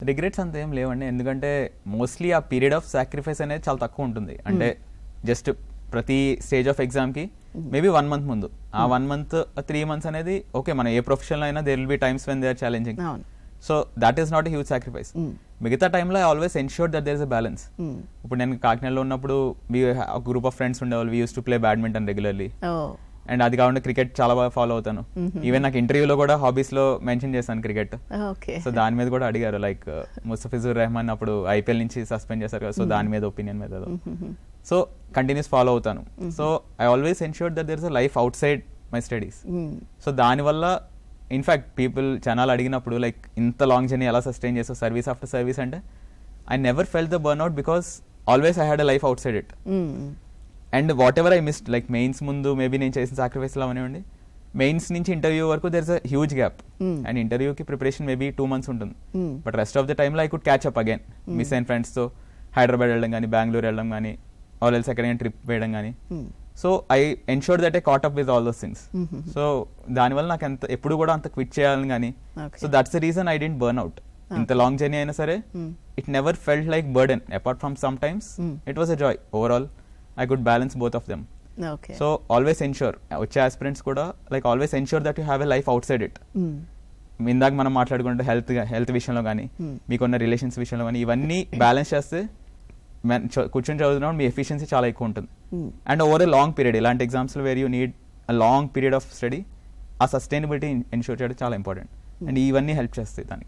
Regrets అంత ఏం లేవండి, ఎందుకంటే మోస్ట్లీ ఆ పీరియడ్ ఆఫ్ సాక్రిఫైస్ అనేది చాలా తక్కువ ఉంటుంది. అంటే జస్ట్ ప్రతి స్టేజ్ ఆఫ్ ఎగ్జామ్కి మేబీ 1 month ముందు, ఆ 1 month 3 months అనేది ఓకే, మన ఏ ప్రొఫెషన్లో అయినా there will be times when they are challenging. So that is not a huge sacrifice. మిగతా టైంలో I always ensure that there is a balance. ఇప్పుడు నేను కాకినాడలో ఉన్నప్పుడు గ్రూప్ ఆఫ్ ఫ్రెండ్స్ ఉండేవాళ్ళు, we use to play badminton regularly. And అది కాకుండా cricket చాలా బాగా ఫాలో అవుతాను. ఈవెన్ నాకు ఇంటర్వ్యూలో కూడా హాబీస్ లో మెన్షన్ చేశాను క్రికెట్. సో దాని మీద కూడా అడిగారు, లైక్ ముస్తఫిజుర్ రెహమాన్ అప్పుడు ఐపీఎల్ నుంచి సస్పెండ్ చేశారు కదా, సో దాని మీద ఒపీనియన్ మీద. సో కంటిన్యూస్ ఫాలో అవుతాను. So I always ensure that there is a life outside my studies. So దానివల్ల ఇన్ఫాక్ట్ పీపుల్ జనాలు అడిగినప్పుడు లైక్ ఇంత లాంగ్ జర్నీ ఎలా సస్టైన్ చేస్తావు సర్వీస్ ఆఫ్టర్ సర్వీస్ అంటే, I never felt the burn out because always I had a life outside it. And whatever I missed, like mains ముందు maybe నేను చేసిన sacrifice లో అవనివ్వండి, mains నుంచి interview వరకు there is a huge gap. And ఇంటర్వ్యూకి preparation maybe 2 months ఉంటుంది. But rest of the టైమ్లో I could catch up again, miss అయిన ఫ్రెండ్స్తో హైదరాబాద్ వెళ్ళడం కానీ, బెంగళూరు వెళ్ళడం కానీ, ఆల్ ఎల్స్ ఎక్కడైనా ట్రిప్ వేయడం కానీ. So I ensure that I caught up with all those things. So దానివల్ల నాకు ఎప్పుడు కూడా అంత క్విట్ చేయాలని కానీ, so that's the reason I didn't burn out. ఇంత లాంగ్ జర్నీ అయినా సరే it never felt like burden, apart from some times it was a joy. Overall I could balance both of them. Okay. So always ensure, వచ్చే aspirants కూడా like always ensure that you have a life outside it. ఇందాక మనం మాట్లాడుకుంటే health విషయంలో కానీ, మీకున్న relations విషయంలో కానీ, ఇవన్నీ బ్యాలెన్స్ చేస్తే కూర్చొని చదువుతున్నప్పుడు మీ ఎఫిషియన్సీ చాలా ఎక్కువ ఉంటుంది. And over a long period, ఇలాంటి ఎగ్జామ్స్లో where you need a long period of study, ఆ సస్టైనబిలిటీ ఎన్ష్యూర్ చేయడం చాలా ఇంపార్టెంట్. అండ్ ఇవన్నీ హెల్ప్ చేస్తాయి దానికి.